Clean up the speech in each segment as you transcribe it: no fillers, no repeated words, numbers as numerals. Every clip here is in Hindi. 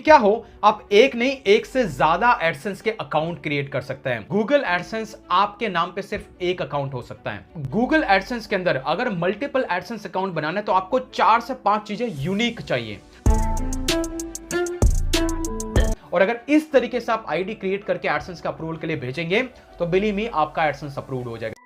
क्या हो, आप एक नहीं एक से ज्यादा एडसेंस के अकाउंट क्रिएट कर सकते हैं। गूगल एडसेंस आपके नाम पे सिर्फ एक अकाउंट हो सकता है। गूगल एडसेंस के अंदर अगर मल्टीपल एडसेंस अकाउंट बनाना है तो आपको 4 से 5 चीजें यूनिक चाहिए। और अगर इस तरीके से आप आईडी क्रिएट करके एडसेंस का अप्रूवल के लिए भेजेंगे तो बिलीव मी आपका एडसेंस अप्रूव्ड हो जाएगा।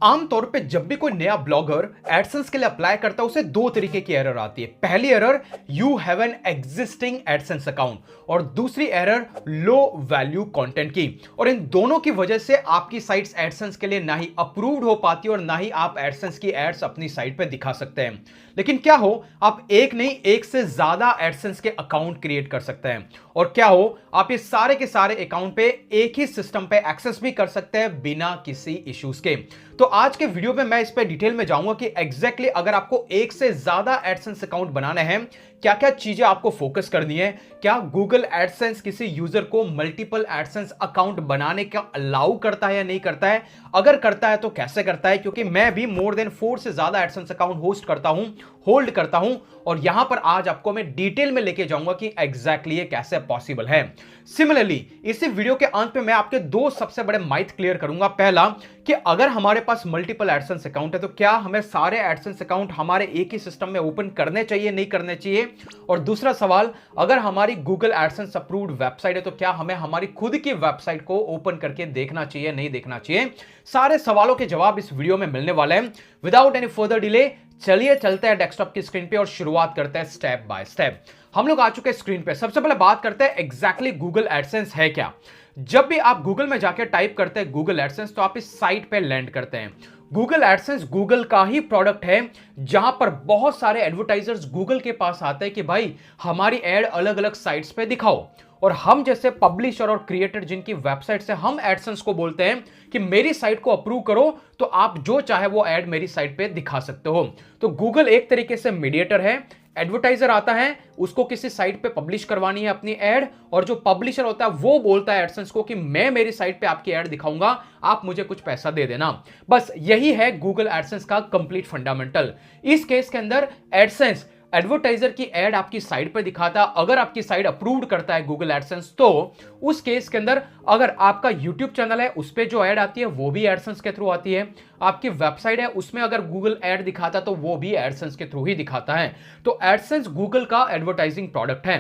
आमतौर पे जब भी कोई नया ब्लॉगर एडसेंस के लिए अप्लाई करता है उसे दो तरीके की एरर आती है। पहली error, you have an existing AdSense account, और दूसरी एरर, लो वैल्यू कंटेंट की। और इन दोनों की वजह से आपकी साइट्स एडसेंस के लिए ना ही अप्रूव्ड हो पाती और ना ही आप एडसेंस की एड्स अपनी साइट पे दिखा सकते हैं। लेकिन क्या हो, आप एक नहीं एक से ज्यादा एडसेंस के अकाउंट क्रिएट कर सकते हैं। और क्या हो, आप ये सारे के सारे अकाउंट पे एक ही सिस्टम पे एक्सेस भी कर सकते हैं बिना किसी इश्यूज के। तो आज के वीडियो में मैं इस पे डिटेल में जाऊंगा कि एग्जैक्टली अगर आपको एक से ज्यादा एडसेंस अकाउंट बनाने हैं क्या क्या चीजें आपको फोकस करनी है, क्या गूगल एडसेंस किसी यूजर को मल्टीपल एडसेंस अकाउंट बनाने का अलाउ करता है या नहीं करता है, अगर करता है तो कैसे करता है, क्योंकि मैं भी मोर देन 4 से ज्यादा एडसेंस अकाउंट होल्ड करता हूं और यहां पर आज आपको मैं डिटेल में लेके जाऊंगा कि एग्जैक्टली ये कैसे पॉसिबल है। सिमिलरली इसी वीडियो के अंत में मैं आपके दो सबसे बड़े माइथ क्लियर करूंगा। पहला कि अगर हमारे पास मल्टीपल एडसेंस अकाउंट है तो क्या हमें सारे एडसेंस अकाउंट हमारे एक ही सिस्टम में ओपन करने चाहिए, नहीं करने चाहिए। और दूसरा सवाल, अगर हमारी गूगल एडसेंस अप्रूव्ड वेबसाइट है तो क्या हमें हमारी खुद की वेबसाइट को ओपन करके देखना चाहिए, नहीं देखना चाहिए। सारे सवालों के जवाब इस वीडियो में मिलने वाले हैं। विदाउट एनी फर्दर डिले चलिए चलते हैं डेस्कटॉप की स्क्रीन पे और शुरुआत करते हैं स्टेप बाय स्टेप। हम लोग आ चुके हैं स्क्रीन पे। सबसे पहले बात करते हैं एग्जैक्टली गूगल एडसेंस है क्या। जब भी आप गूगल में जाके टाइप करते हैं गूगल एडसेंस तो आप इस साइट पे लैंड करते हैं। गूगल एडसेंस गूगल का ही प्रोडक्ट है जहां पर बहुत सारे एडवर्टाइजर्स गूगल के पास आते हैं कि भाई हमारी एड अलग अलग साइट्स पे दिखाओ। और हम जैसे पब्लिशर और क्रिएटर जिनकी वेबसाइट से हम एडसेंस को बोलते हैं कि मेरी साइट को अप्रूव करो तो आप जो चाहे वो एड मेरी साइट पे दिखा सकते हो। तो गूगल एक तरीके से मीडिएटर है। एडवर्टाइजर आता है, उसको किसी साइट पे पब्लिश करवानी है अपनी एड, और जो पब्लिशर होता है वो बोलता है एडसेंस को कि मैं मेरी साइट पे आपकी एड दिखाऊंगा, आप मुझे कुछ पैसा दे देना। बस यही है गूगल एडसेंस का कंप्लीट फंडामेंटल। इस केस के अंदर एडसेंस एडवर्टाइजर की एड आपकी साइट पर दिखाता है। अगर आपकी साइट अप्रूव्ड करता है गूगल एडसेंस तो उस केस के अंदर अगर आपका यूट्यूब चैनल है उस पर जो एड आती है वो भी एडसेंस के थ्रू आती है। आपकी वेबसाइट है उसमें अगर गूगल एड दिखाता तो वो भी एडसेंस के थ्रू ही दिखाता है। तो एडसेंस गूगल का एडवर्टाइजिंग प्रोडक्ट है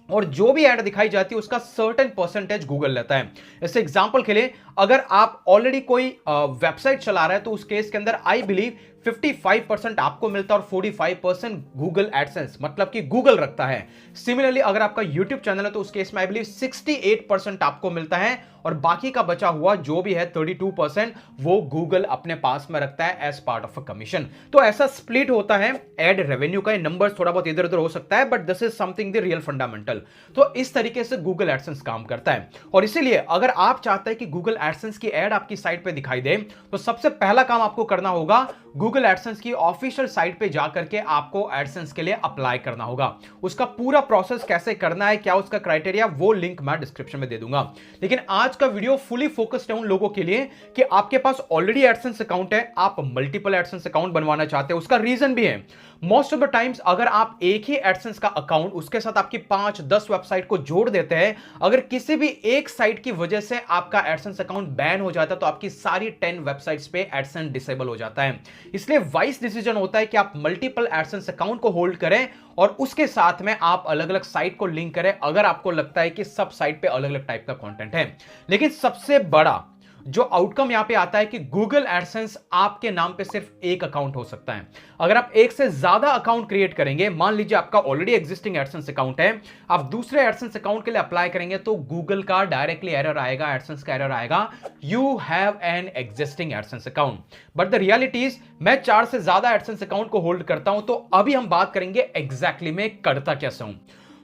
और जो भी एड दिखाई जाती है उसका सर्टेन परसेंटेज गूगल लेता है। जैसे एग्जांपल के लिए अगर आप ऑलरेडी कोई वेबसाइट चला रहे हैं तो उस केस के अंदर आई बिलीव 55% आपको मिलता है और 45% गूगल एडसेंस मतलब कि गूगल रखता है। सिमिलरली अगर आपका यूट्यूब चैनल है तो उस केस में आई बिलीव 68% आपको मिलता है और बाकी का बचा हुआ जो भी है 32% वो गूगल अपने पास में रखता है as part of a commission. तो ऐसा स्प्लिट होता है एड रेवेन्यू का। नंबर्स थोड़ा बहुत इधर उधर हो सकता है but this is something the real fundamental. तो इस तरीके से गूगल एडसेंस काम करता है। और इसीलिए अगर आप चाहते हैं कि गूगल एडसेंस की एड आपकी साइट पे दिखाई दे तो सबसे पहला काम आपको करना होगा गूगल एडसेंस की ऑफिशियल साइट पे जाकर के आपको एडसेंस के लिए अप्लाई करना होगा। उसका पूरा प्रोसेस कैसे करना है, क्या उसका क्राइटेरिया, वो लिंक मैं डिस्क्रिप्शन में दे दूंगा। लेकिन आज का वीडियो फुली फोकस्ड है उन लोगों के लिए कि आपके पास ऑलरेडी एडसेंस अकाउंट है, आप मल्टीपल एडसेंस अकाउंट बनवाना चाहते हैं। उसका रीजन भी है, मोस्ट ऑफ द टाइम्स अगर आप एक ही एडसेंस का अकाउंट उसके साथ आपकी 5-10 वेबसाइट को जोड़ देते हैं, अगर किसी भी एक साइट की वजह से आपका एडसेंस अकाउंट बैन हो जाता है तो आपकी सारी 10 वेबसाइट्स पे एडसेंस डिसेबल हो जाता है। इसलिए वाइस डिसीजन होता है कि आप मल्टीपल एडसेंस अकाउंट को होल्ड करें और उसके साथ में आप अलग अलग साइट को लिंक करें अगर आपको लगता है कि सब साइट पे अलग अलग टाइप का कंटेंट है। लेकिन सबसे बड़ा जो आउटकम यहां पे आता है कि गूगल एडसेंस आपके नाम पे सिर्फ एक अकाउंट हो सकता है। अगर आप एक से ज्यादा अकाउंट क्रिएट करेंगे, मान लीजिए आपका ऑलरेडी एग्जिस्टिंग एडसेंस अकाउंट है, आप दूसरे एडसेंस अकाउंट के लिए अप्लाई करेंगे तो गूगल का डायरेक्टली एरर आएगा, एडसेंस का एरर आएगा, you have an existing AdSense account. But the reality is मैं 4 से ज्यादा एडसेंस अकाउंट को होल्ड करता हूं। तो अभी हम बात करेंगे एग्जैक्टली मैं करता कैसे हूं।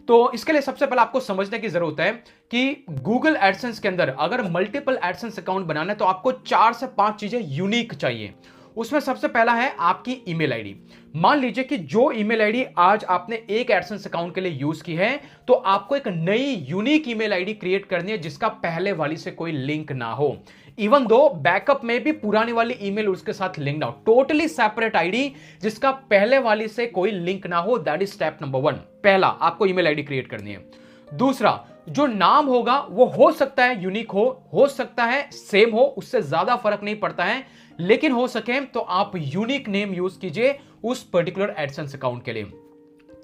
तो इसके लिए सबसे पहले आपको समझने की जरूरत है कि गूगल एडसेंस के अंदर अगर मल्टीपल एडसेंस अकाउंट बनाना है तो आपको 4 से 5 चीजें यूनिक चाहिए। उसमें सबसे पहला है आपकी ईमेल आईडी। मान लीजिए कि जो ईमेल आईडी आज आपने एक एडसेंस अकाउंट के लिए यूज की है, तो आपको एक नई यूनिक ईमेल आईडी क्रिएट करनी है जिसका पहले वाली से कोई लिंक ना हो। इवन दो बैकअप में भी पुरानी वाली ईमेल उसके साथ लिंक ना हो, टोटली सेपरेट आईडी जिसका पहले वाली से कोई लिंक ना हो। That is step number 1। पहला, आपको ईमेल आईडी क्रिएट करनी है। दूसरा, जो नाम होगा वो हो सकता है यूनिक हो सकता है सेम हो, उससे ज्यादा फर्क नहीं पड़ता है, लेकिन हो सके तो आप यूनिक नेम यूज कीजिए उस पर्टिकुलर एडसेंस अकाउंट के लिए।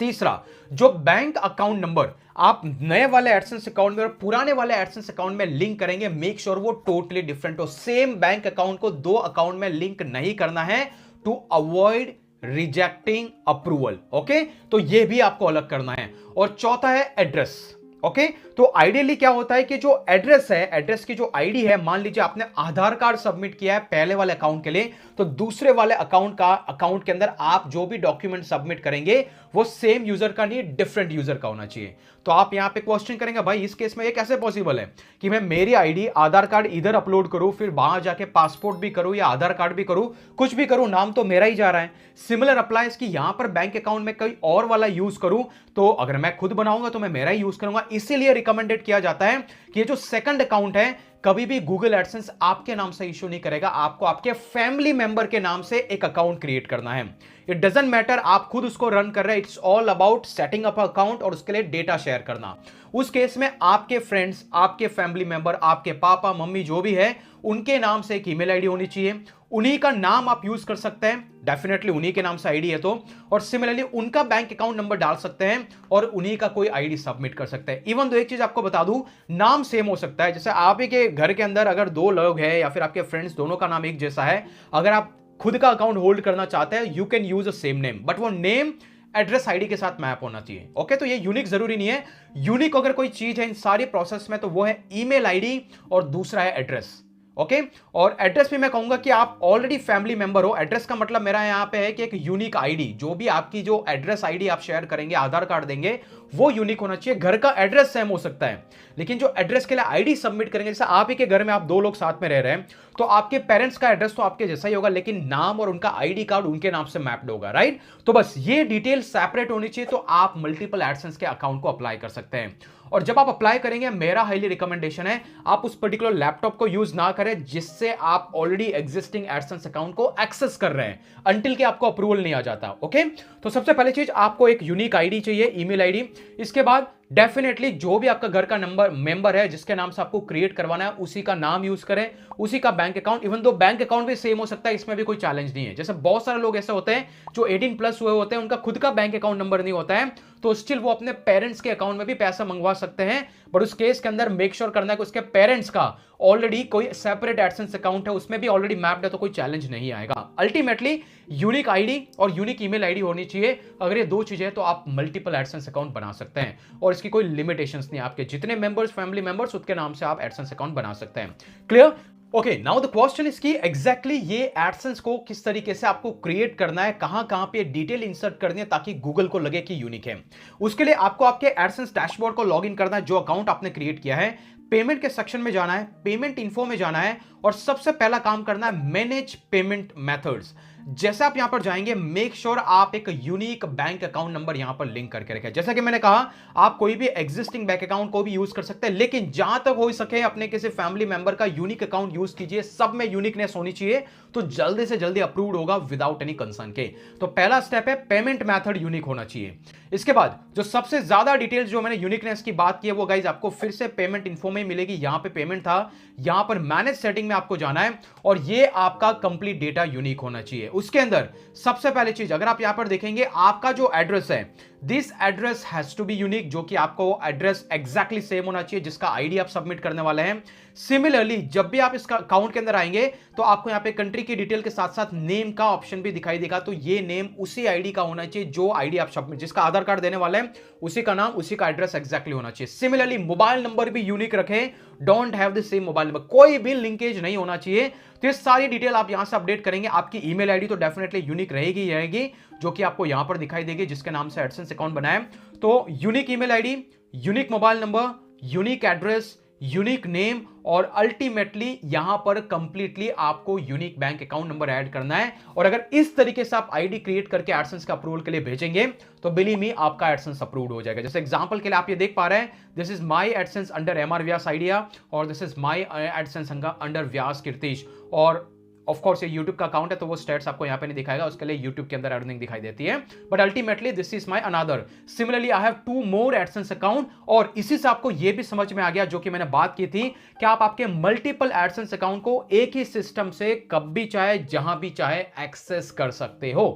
तीसरा, जो बैंक अकाउंट नंबर आप नए वाले एडसेंस अकाउंट में और पुराने वाले एडसेंस अकाउंट में लिंक करेंगे, मेक श्योर वो टोटली डिफरेंट हो। सेम बैंक अकाउंट को दो अकाउंट में लिंक नहीं करना है to avoid rejecting approval. Okay, तो यह भी आपको अलग करना है। और चौथा है एड्रेस। ओके, तो आइडियली क्या होता है कि जो एड्रेस है, एड्रेस की जो आईडी है, मान लीजिए आपने आधार कार्ड सबमिट किया है पहले वाले अकाउंट के लिए, तो दूसरे वाले अकाउंट के अंदर आप जो भी डॉक्यूमेंट सबमिट करेंगे वो सेम यूजर का नहीं, डिफरेंट यूजर का होना चाहिए। तो आप यहां पे क्वेश्चन करेंगे, भाई इस केस में ये कैसे पॉसिबल है कि मैं मेरी आईडी आधार कार्ड इधर अपलोड करूं, फिर वहां जाके पासपोर्ट भी करूं या आधार कार्ड भी करूं, कुछ भी करूं, नाम तो मेरा ही जा रहा है। सिमिलर अप्लाइज कि यहां पर बैंक अकाउंट में कोई और वाला यूज करूं, तो अगर मैं खुद बनाऊंगा तो मैं मेरा ही यूज करूंगा। इसीलिए रिकमेंडेड किया जाता है कि ये जो सेकंड अकाउंट है, कभी भी गूगल एडसेंस आपके नाम से इश्यू नहीं करेगा, आपको आपके फैमिली मेंबर के नाम से एक अकाउंट क्रिएट करना है। इट डजंट मैटर आप खुद उसको रन कर रहे हैं, it's all about setting up account और उसके लिए डेटा शेयर करना। उस केस में आपके फ्रेंड्स, आपके फैमिली मेंबर, आपके पापा मम्मी जो भी है, उनके नाम से एक ईमेल आईडी होनी चाहिए। उन्हीं का नाम आप यूज कर सकते हैं, डेफिनेटली उन्हीं के नाम से आईडी है तो, और सिमिलरली उनका बैंक अकाउंट नंबर डाल सकते हैं और उन्हीं का कोई आईडी सबमिट कर सकते हैं। इवन दो एक चीज आपको बता दूं, नाम सेम हो सकता है। जैसे आप ही के घर के अंदर अगर दो लोग हैं या फिर आपके फ्रेंड्स दोनों का नाम एक जैसा है, अगर आप खुद का अकाउंट होल्ड करना चाहते हैं, you can use a same name, but वो नेम एड्रेस आईडी के साथ मैप होना चाहिए। ओके, तो ये यूनिक जरूरी नहीं है। यूनिक अगर कोई चीज है इन सारी प्रोसेस में तो वो है ईमेल आईडी और दूसरा है एड्रेस। ओके, और एड्रेस भी मैं कहूंगा कि आप ऑलरेडी फैमिली मेंबर हो। एड्रेस का मतलब मेरा यहां पे है कि एक यूनिक आईडी, जो भी आपकी जो एड्रेस आईडी आप शेयर करेंगे, आधार कार्ड देंगे, वो यूनिक होना चाहिए। घर का एड्रेस सेम हो सकता है, लेकिन जो एड्रेस के लिए आईडी सबमिट करेंगे, जैसे आप ही के घर में आप दो लोग साथ में रह रहे हैं, तो आपके पेरेंट्स का एड्रेस तो आपके जैसा ही होगा, लेकिन नाम और उनका आईडी कार्ड उनके नाम से मैप्ड होगा, राइट। तो बस ये डिटेल सेपरेट होनी चाहिए, तो आप मल्टीपल एडसेंस के अकाउंट को अप्लाई कर सकते हैं। और जब आप अप्लाई करेंगे, मेरा हाईली रिकमेंडेशन है आप उस पर्टिकुलर लैपटॉप को यूज ना करें जिससे आप ऑलरेडी एग्जिस्टिंग एडसेंस अकाउंट को एक्सेस कर रहे हैं, अंटिल कि आपको अप्रूवल नहीं आ जाता। ओके, तो सबसे पहली चीज आपको एक यूनिक आईडी चाहिए, ईमेल आईडी। इसके बाद डेफिनेटली जो भी आपका घर का मेंबर है जिसके नाम से आपको क्रिएट करवाना है, उसी का नाम यूज करें, उसी का bank account. Even though bank account भी सेम हो सकता है, इसमें भी कोई चैलेंज नहीं है। जैसे बहुत सारे लोग ऐसे होते हैं जो 18+ हुए होते हैं, उनका खुद का बैंक अकाउंट नंबर नहीं होता है, तो स्टिल वो अपने पेरेंट्स के अकाउंट में भी पैसा मंगवा सकते हैं, बट उस केस के अंदर मेक श्योर करना है कि उसके पेरेंट्स का ऑलरेडी कोई सेपरेट एडसेंस अकाउंट है, उसमें भी ऑलरेडी मैप्ड है, तो कोई चैलेंज नहीं आएगा। अल्टीमेटली यूनिक आईडी और यूनिक ईमेल आईडी होनी चाहिए। अगर ये दो चीजें तो आप मल्टीपल एडसेंस अकाउंट बना सकते हैं और इसकी कोई लिमिटेशंस नहीं, आपके जितने मेंबर्स, फैमिली मेंबर्स, उसके नाम से आप एडसेंस अकाउंट बना सकते हैं। Clear? Okay, now the question is कि एग्जैक्टली ये एडसेंस को किस तरीके से आपको क्रिएट करना है, कहां पे डिटेल इंसर्ट करनी है ताकि गूगल को लगे कि यूनिक है। उसके लिए आपको आपके एडसेंस डैशबोर्ड को लॉगिन करना है, जो अकाउंट आपने क्रिएट किया है। पेमेंट के सेक्शन में जाना है, पेमेंट इन्फो में जाना है और सबसे पहला काम करना है मैनेज पेमेंट मेथड्स। जैसे आप यहां पर जाएंगे, मेक श्योर आप एक यूनिक बैंक अकाउंट नंबर यहां पर लिंक करके रखें। जैसा कि मैंने कहा, आप कोई भी एग्जिस्टिंग बैंक अकाउंट को भी यूज कर सकते हैं, लेकिन जहां तक हो सके अपने किसी फैमिली मेंबर का यूनिक अकाउंट यूज कीजिए। सब में यूनिकनेस होनी चाहिए, तो जल्दी से जल्दी अप्रूव्ड होगा विदाउट एनी कंसर्न के। तो पहला स्टेप है पेमेंट मेथड यूनिक होना चाहिए। इसके बाद जो सबसे ज्यादा डिटेल्स जो मैंने यूनिकनेस की बात की है, वो गाइज आपको फिर से पेमेंट इन्फो में मिलेगी। यहां पे पेमेंट था, यहां पर मैनेज सेटिंग में आपको जाना है और ये आपका कंप्लीट डेटा यूनिक होना चाहिए। उसके अंदर सबसे पहली चीज, अगर आप यहां पर देखेंगे, आपका जो एड्रेस है, this address has to be unique, जो कि आपको एड्रेस एग्जैक्टली सेम होना चाहिए जिसका आईडी आप सबमिट करने वाले हैं। सिमिलरली जब भी आप इसका अकाउंट के अंदर आएंगे, तो आपको यहां पे कंट्री की डिटेल के साथ साथ नेम का ऑप्शन भी दिखाई देगा, तो ये नेम उसी आईडी का होना चाहिए जो आईडी आप सबमिट, जिसका आधार कार्ड देने वाले हैं, उसी का नाम, उसी का एड्रेस एग्जैक्टली होना चाहिए। सिमिलरली मोबाइल नंबर भी यूनिक रखें, don't have the same mobile number, कोई भी लिंकेज नहीं होना चाहिए। तो ये सारी डिटेल आप यहां से अपडेट करेंगे। आपकी ईमेल आईडी तो डेफिनेटली यूनिक रहेगी, जो कि आपको यहां पर दिखाई देगी, जिसके नाम से एडसेंस अकाउंट बनाए। तो unique email ID, unique mobile number, unique address, unique name और अल्टीमेटली यहां पर कंप्लीटली आपको unique bank account number add करना है। और अगर इस तरीके से आप आईडी क्रिएट करके एडसेंस का अप्रूवल के लिए भेजेंगे तो बिलीव मी आपका एडसेंस अप्रूव्ड हो जाएगा। जैसे एग्जांपल के लिए आप ये देख पा रहे हैं, this is my AdSense under MR Vyas idea और this is my AdSense under Vyas Kirtish. और ऑफ कोर्स ये YouTube का अकाउंट है तो वो स्टेट्स आपको यहां पे नहीं दिखाएगा, उसके लिए YouTube के अंदर अर्निंग दिखाई देती है। But ultimately this is my another. Similarly I have 2 more AdSense account. और इसी से आपको ये भी समझ में आ गया जो कि मैंने बात की थी कि आप आपके मल्टीपल एडसेंस अकाउंट को एक ही सिस्टम से कब भी चाहे जहां भी चाहे एक्सेस कर सकते हो।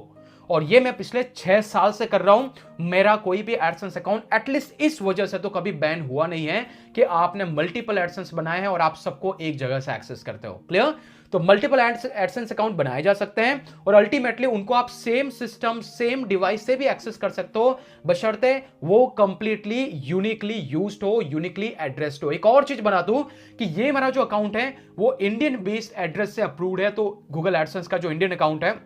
और ये मैं पिछले 6 साल से कर रहा हूं। मेरा कोई भी एडसेंस अकाउंट एटलीस्ट इस वजह से तो कभी बैन हुआ नहीं है कि आपने मल्टीपल एडसेंस बनाए हैं और आप सबको एक जगह से एक्सेस करते हो। क्लियर? तो मल्टीपल एडसेंस अकाउंट बनाए जा सकते हैं और अल्टीमेटली उनको आप सेम सिस्टम सेम डिवाइस से भी एक्सेस कर सकते हो, बशर्ते वो कंप्लीटली यूनिकली यूज्ड हो, यूनिकली एड्रेस्ड हो। एक और चीज बना दूं कि ये मेरा जो अकाउंट है वो इंडियन बेस्ड एड्रेस से अप्रूव्ड है, तो गूगल एडसेंस का जो इंडियन अकाउंट है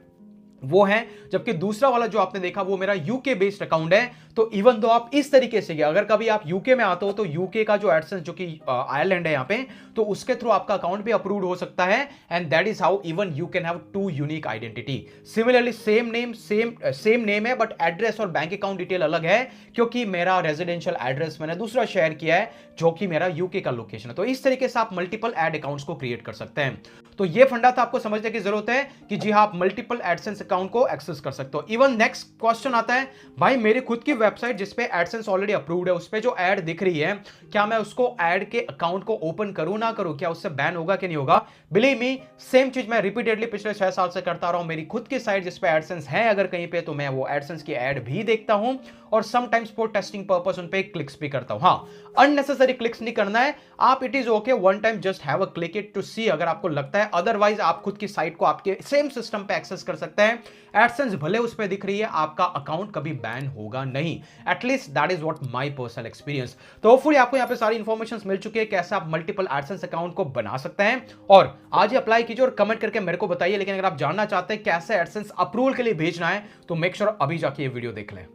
वो है, जबकि दूसरा वाला जो आपने देखा वो मेरा यूके बेस्ड अकाउंट है। तो इवन दो आप इस तरीके से अगर कभी आप यूके में आते हो तो यूके का जो एडसेंस जो कि आयरलैंड है यहां पे, तो उसके थ्रू आपका अकाउंट भी अप्रूव्ड हो सकता है। And that is how even you can have 2 unique identity. Similarly same name है बट एड्रेस और बैंक अकाउंट डिटेल अलग है, क्योंकि मेरा रेजिडेंशियल एड्रेस मैंने दूसरा शेयर किया है जो कि मेरा यूके का लोकेशन है। तो इस तरीके से आप मल्टीपल एड अकाउंट्स को क्रिएट कर सकते हैं। तो ये फंडा था आपको समझने की जरूरत है कि जी हाँ, आप मल्टीपल एडसेंस अकाउंट को एक्सेस कर सकते हो। इवन नेक्स्ट क्वेश्चन आता है, भाई मेरी खुद की वेबसाइट जिसपे एडसेंस ऑलरेडी अप्रूव्ड है उस पे जो ऐड दिख रही है, क्या मैं उसको ऐड के अकाउंट को ओपन करूं ना करूं, क्या उससे बैन होगा कि नहीं होगा? बिलीव मी, सेम चीज मैं रिपीटेडली पिछले 6 साल से करता रहा हूं। मेरी खुद की साइट जिसपे एडसेंस है अगर कहीं पे, तो मैं वो एडसेंस की ऐड भी देखता हूं और समटाइम्स फॉर टेस्टिंग पर्पस उन पे क्लिक्स भी करता हूं। हाँ, अननेसेसरी क्लिक्स नहीं करना है आप। It is okay, one time just have a click it to see अगर आपको लगता है। अदरवाइज आप खुद की साइट को आपके सेम सिस्टम पे एक्सेस कर सकते हैं। एडसेंस भले उस पे दिख रही है, आपका अकाउंट कभी बैन होगा नहीं। At least that is what my personal experience. तो होपफुली आपको यहां पे सारी इंफॉर्मेशन मिल चुकी है कैसे आप मल्टीपल एडसेंस अकाउंट को बना सकते हैं। और आज ही अप्लाई कीजिए और कमेंट करके मेरे को बताइए। लेकिन अगर आप जानना चाहते हैं कैसे एडसेंस अप्रूवल के लिए भेजना है तो मेक श्योर अभी जाके ये वीडियो देख लें।